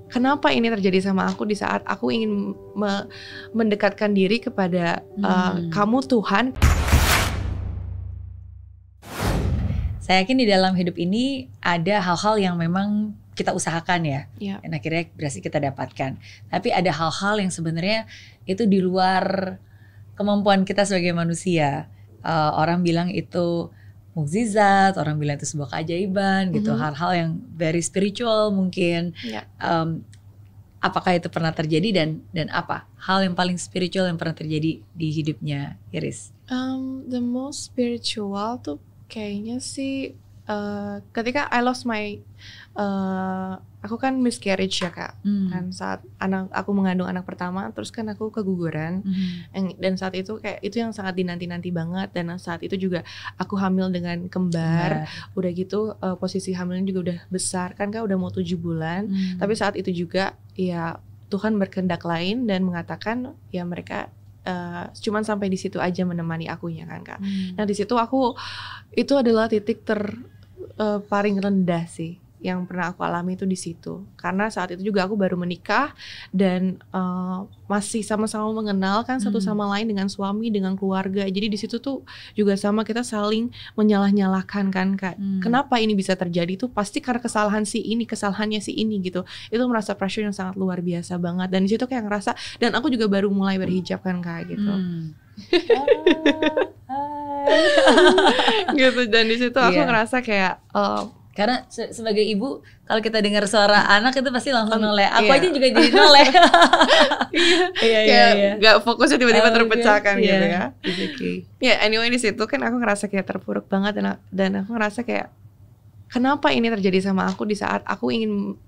kenapa ini terjadi sama aku di saat aku ingin mendekatkan diri kepada kamu Tuhan. Saya yakin di dalam hidup ini ada hal-hal yang memang kita usahakan ya, dan akhirnya berhasil kita dapatkan. Tapi ada hal-hal yang sebenarnya itu di luar kemampuan kita sebagai manusia. Orang bilang itu mukjizat, orang bilang itu sebuah keajaiban gitu, hal-hal yang very spiritual mungkin. Apakah itu pernah terjadi dan apa hal yang paling spiritual yang pernah terjadi di hidupnya Iris? The most spiritual tuh kayaknya sih ketika I lost my aku kan miscarriage ya Kak, kan saat aku mengandung anak pertama, terus kan aku keguguran, dan saat itu kayak itu yang sangat dinanti-nanti banget, dan saat itu juga aku hamil dengan kembar. Udah gitu posisi hamilnya juga udah besar kan Kak, udah mau 7 bulan, tapi saat itu juga ya Tuhan berkehendak lain dan mengatakan ya mereka cuman sampai di situ aja menemani akunya kan Kak. Nah di situ itu adalah titik paling rendah sih yang pernah aku alami itu di situ, karena saat itu juga aku baru menikah dan masih sama-sama mengenal kan satu sama lain dengan suami, dengan keluarga. Jadi di situ tuh juga sama kita saling menyalah-nyalahkan kan Kak. Kenapa ini bisa terjadi tuh pasti karena kesalahannya si ini gitu. Itu merasa pressure yang sangat luar biasa banget, dan di situ kayak ngerasa, dan aku juga baru mulai berhijab kan Kak gitu. Gitu, dan di situ aku ngerasa kayak karena sebagai ibu kalau kita dengar suara anak itu pasti langsung noleh. Aku aja juga jadi noleh. Kayak nggak fokusnya tiba-tiba terpecahkan gitu ya. Ya anyway di situ kan aku ngerasa kayak terpuruk banget, dan aku ngerasa kayak kenapa ini terjadi sama aku di saat aku ingin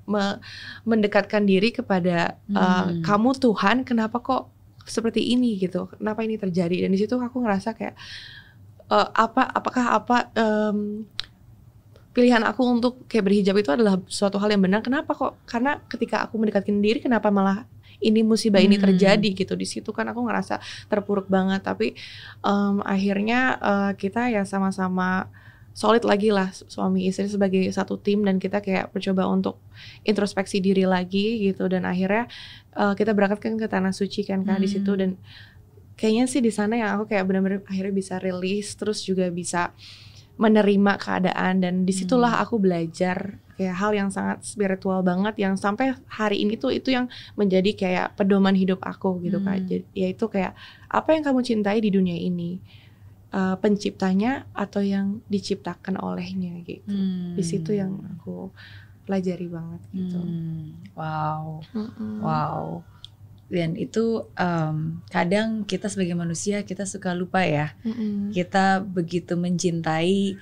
mendekatkan diri kepada kamu Tuhan, kenapa kok seperti ini gitu, kenapa ini terjadi. Dan di situ aku ngerasa kayak apakah pilihan aku untuk kayak berhijab itu adalah suatu hal yang benar. Kenapa kok? Karena ketika aku mendekatkan diri, kenapa malah ini musibah ini terjadi gitu. Di situ kan aku ngerasa terpuruk banget. Tapi akhirnya kita ya sama-sama solid lagi lah, suami istri sebagai satu tim, dan kita kayak mencoba untuk introspeksi diri lagi gitu. Dan akhirnya kita berangkat ke tanah suci kan Kak di situ, dan kayaknya sih di sana yang aku kayak benar-benar akhirnya bisa rilis, terus juga bisa menerima keadaan. Dan disitulah aku belajar kayak hal yang sangat spiritual banget, yang sampai hari ini tuh itu yang menjadi kayak pedoman hidup aku gitu Kak. Yaitu kayak apa yang kamu cintai di dunia ini, penciptanya atau yang diciptakan olehnya gitu. Di situ yang aku pelajari banget gitu. Wow. Dan itu kadang kita sebagai manusia kita suka lupa ya. Kita begitu mencintai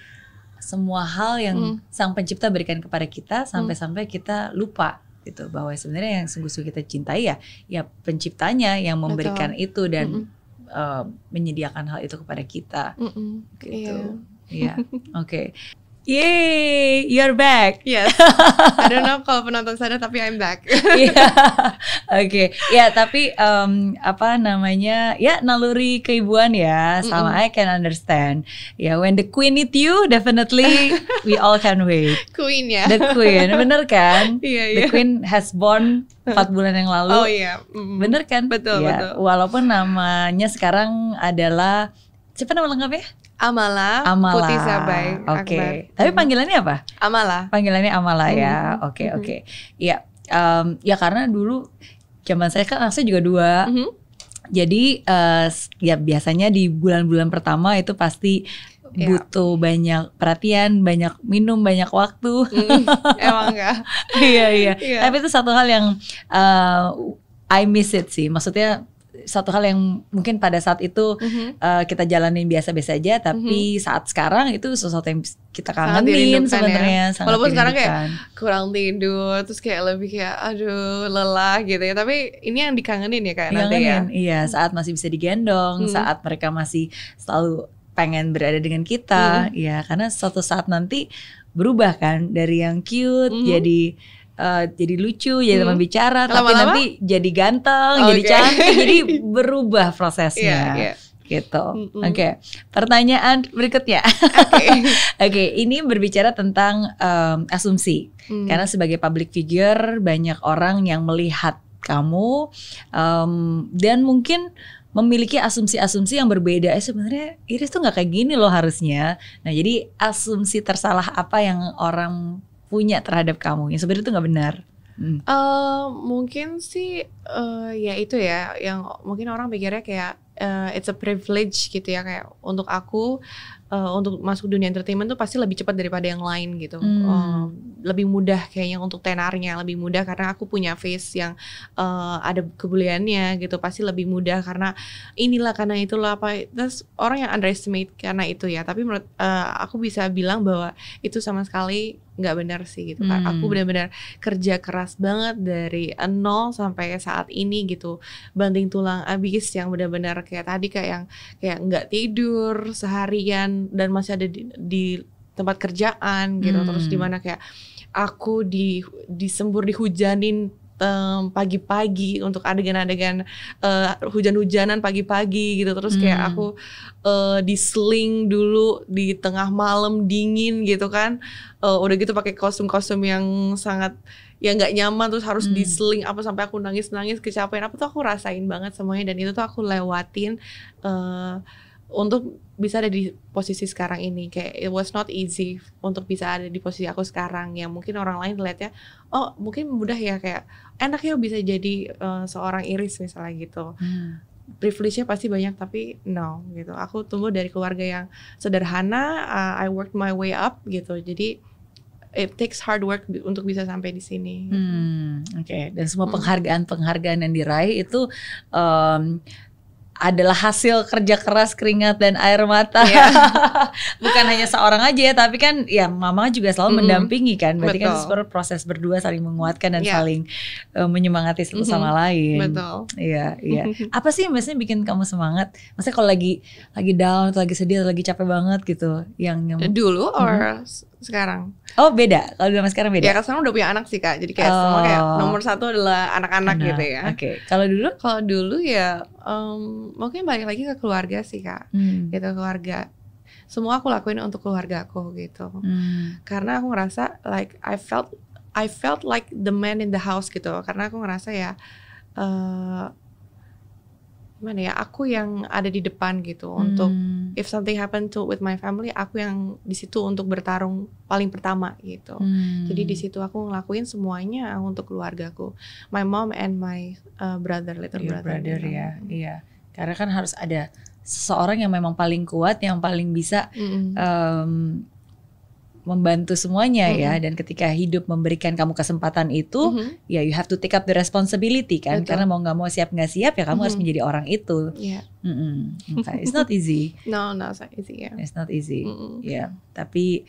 semua hal yang Sang Pencipta berikan kepada kita, sampai-sampai kita lupa gitu bahwa sebenarnya yang sungguh-sungguh kita cintai ya Penciptanya yang memberikan itu dan menyediakan hal itu kepada kita. Gitu. Iya. Oke. Yay, you're back. Yes. I don't know kalau penonton sadar, tapi I'm back. Oke. Ya, tapi apa namanya? Ya, naluri keibuan ya, sama I can understand. Ya, when the queen need you, definitely we all can wait. Queen ya. The queen, bener kan? Iya. The queen has born 4 bulan yang lalu. Oh iya. Bener kan? Betul, ya, betul. Walaupun namanya sekarang adalah, siapa nama lengkapnya? Amala. Putih Sabai. Oke. Tapi panggilannya apa? Amala. Panggilannya Amala ya. Oke. Iya. Ya karena dulu zaman saya kan anaknya juga 2. Jadi ya biasanya di bulan-bulan pertama itu pasti butuh banyak perhatian, banyak minum, banyak waktu. Emang enggak? Iya. Tapi itu satu hal yang I miss it sih. Maksudnya satu hal yang mungkin pada saat itu kita jalanin biasa-biasa aja, tapi saat sekarang itu sesuatu yang kita kangenin sebenarnya. Ya. Walaupun sekarang kayak kurang tidur, terus kayak lebih kayak aduh lelah gitu ya. Tapi ini yang dikangenin ya kayak nanti ya. Iya, saat masih bisa digendong, saat mereka masih selalu pengen berada dengan kita, ya karena suatu saat nanti berubah kan dari yang cute jadi lucu, jadi teman bicara, tapi nanti jadi ganteng, jadi cantik, jadi berubah prosesnya. gitu. Oke. Pertanyaan berikutnya. Oke, ini berbicara tentang asumsi. Karena sebagai public figure banyak orang yang melihat kamu dan mungkin memiliki asumsi-asumsi yang berbeda. Sebenarnya Iris tuh nggak kayak gini loh harusnya. Nah, jadi asumsi tersalah apa yang orang punya terhadap kamu yang sebenarnya itu nggak benar? Mungkin sih ya itu ya yang mungkin orang pikirnya kayak it's a privilege gitu ya, kayak untuk aku untuk masuk dunia entertainment tuh pasti lebih cepat daripada yang lain gitu. Lebih mudah kayaknya untuk tenarnya, lebih mudah karena aku punya face yang ada kebuliannya gitu, pasti lebih mudah karena inilah karena itulah apa. Terus orang yang underestimate karena itu ya, tapi menurut aku bisa bilang bahwa itu sama sekali nggak benar sih gitu. Aku benar-benar kerja keras banget dari nol sampai saat ini gitu, banting tulang abis yang benar-benar kayak tadi kayak nggak tidur seharian dan masih ada di tempat kerjaan gitu. Terus dimana kayak aku disembur dihujanin pagi-pagi untuk adegan-adegan hujan-hujanan pagi-pagi gitu. Terus kayak aku diseling dulu di tengah malam dingin gitu kan. Udah gitu pakai kostum-kostum yang sangat ya nggak nyaman, terus harus diseling apa sampai aku nangis-nangis kecapean apa tuh aku rasain banget semuanya, dan itu tuh aku lewatin untuk bisa ada di posisi sekarang ini. Kayak it was not easy untuk bisa ada di posisi aku sekarang yang mungkin orang lain lihatnya oh mungkin mudah ya, kayak enak ya bisa jadi seorang Iris misalnya gitu. Privilege-nya pasti banyak, tapi no gitu. Aku tumbuh dari keluarga yang sederhana, I worked my way up gitu. Jadi it takes hard work untuk bisa sampai di sini. Oke. Dan semua penghargaan yang diraih itu adalah hasil kerja keras, keringat dan air mata. Bukan hanya seorang aja ya, tapi kan ya mama juga selalu mendampingi kan. Berarti kan sebenarnya proses berdua saling menguatkan dan saling menyemangati satu sama lain. Betul. Iya. Apa sih yang biasanya bikin kamu semangat? Maksudnya kalau lagi down atau lagi sedih atau lagi capek banget gitu, yang dulu or sekarang? Oh beda, kalau sama sekarang beda? Ya kan sekarang udah punya anak sih Kak, jadi kayak semua kayak nomor satu adalah anak-anak gitu ya. Oke. Kalau dulu? Kalau dulu ya mungkin balik lagi ke keluarga sih Kak, gitu, keluarga. Semua aku lakuin untuk keluarga aku gitu, karena aku ngerasa like I felt like the man in the house gitu, karena aku ngerasa ya gimana ya, aku yang ada di depan gitu untuk if something happen with my family, aku yang di situ untuk bertarung paling pertama gitu. Jadi di situ aku ngelakuin semuanya untuk keluargaku, my mom and my little brother gitu. Iya. Karena kan harus ada seseorang yang memang paling kuat, yang paling bisa membantu semuanya ya. Dan ketika hidup memberikan kamu kesempatan itu, ya you have to take up the responsibility kan. Betul. Karena mau nggak mau, siap nggak siap ya kamu harus menjadi orang itu. Okay. It's not easy. No, it's not easy. It's not easy. Tapi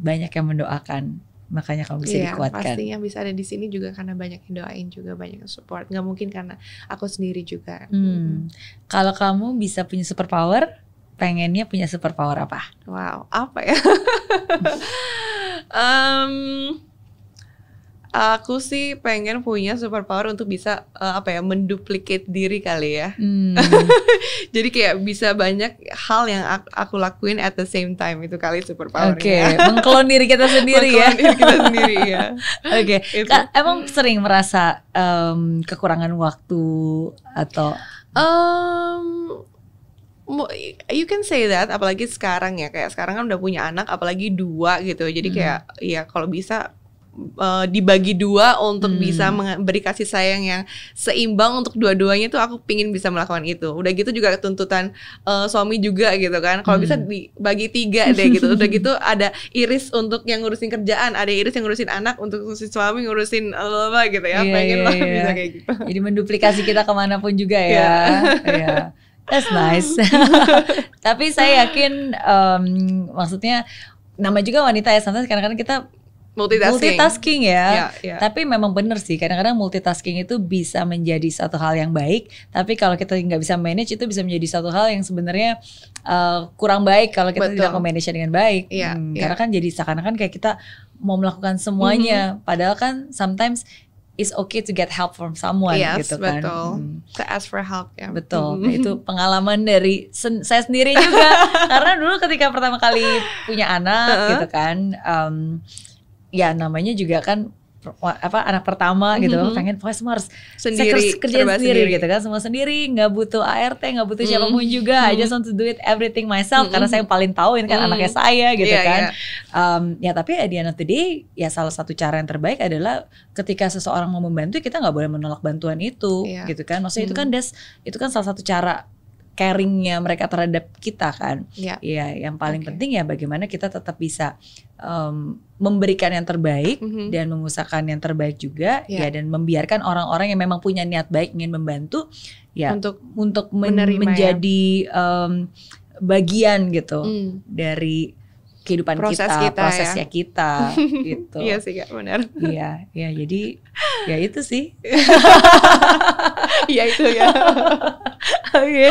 banyak yang mendoakan, makanya kamu bisa dikuatkan. Pastinya bisa ada di sini juga karena banyak yang doain juga, banyak yang support. Nggak mungkin karena aku sendiri juga. Kalau kamu bisa punya superpower, pengennya punya superpower apa? Wow, apa ya? Aku sih pengen punya superpower untuk bisa menduplicate diri kali ya. Jadi kayak bisa banyak hal yang aku lakuin at the same time, itu kali superpowernya. Oke, mengklon diri kita sendiri ya. Mengklon diri kita sendiri ya. Oke. Emang sering merasa kekurangan waktu atau? You can say that, apalagi sekarang ya, kayak sekarang kan udah punya anak, apalagi 2 gitu. Jadi kayak ya kalau bisa dibagi 2 untuk bisa memberi kasih sayang yang seimbang untuk dua-duanya tuh, aku pingin bisa melakukan itu. Udah gitu juga tuntutan suami juga gitu kan. Kalau bisa dibagi 3 deh gitu. Udah gitu ada Iris untuk yang ngurusin kerjaan, ada Iris yang ngurusin anak, untuk ngurusin suami, ngurusin apa gitu ya. Pengen lah bisa kayak gitu. Jadi menduplikasi kita kemanapun juga ya. That's nice. Tapi saya yakin maksudnya nama juga wanita ya, sometimes kadang-kadang kita multitasking ya. Tapi memang benar sih, kadang-kadang multitasking itu bisa menjadi satu hal yang baik, tapi kalau kita nggak bisa manage, itu bisa menjadi satu hal yang sebenarnya kurang baik kalau kita tidak memanage dengan baik. Karena kan jadi seakan-akan kayak kita mau melakukan semuanya, padahal kan sometimes it's okay to get help from someone gitu kan. Betul. To ask for help ya. Betul. Nah, itu pengalaman dari saya sendiri juga. Karena dulu ketika pertama kali punya anak gitu kan, ya namanya juga kan anak pertama gitu, pengen pokoknya semua harus sendiri, kerjain sendiri gitu kan, semua sendiri, nggak butuh ART, nggak butuh siapapun juga. I just want to do it everything myself karena saya yang paling tahu ini kan anaknya saya gitu kan. Ya tapi at the end of the day, ya salah satu cara yang terbaik adalah ketika seseorang mau membantu, kita nggak boleh menolak bantuan itu gitu kan. Maksudnya itu kan salah satu cara caringnya mereka terhadap kita kan. Ya yang paling penting ya bagaimana kita tetap bisa memberikan yang terbaik dan mengusahakan yang terbaik juga ya, dan membiarkan orang-orang yang memang punya niat baik ingin membantu ya untuk menjadi bagian gitu dari kehidupan prosesnya kita gitu. Iya sih Kak, benar. Iya, jadi ya itu sih. Iya itu ya. Oke.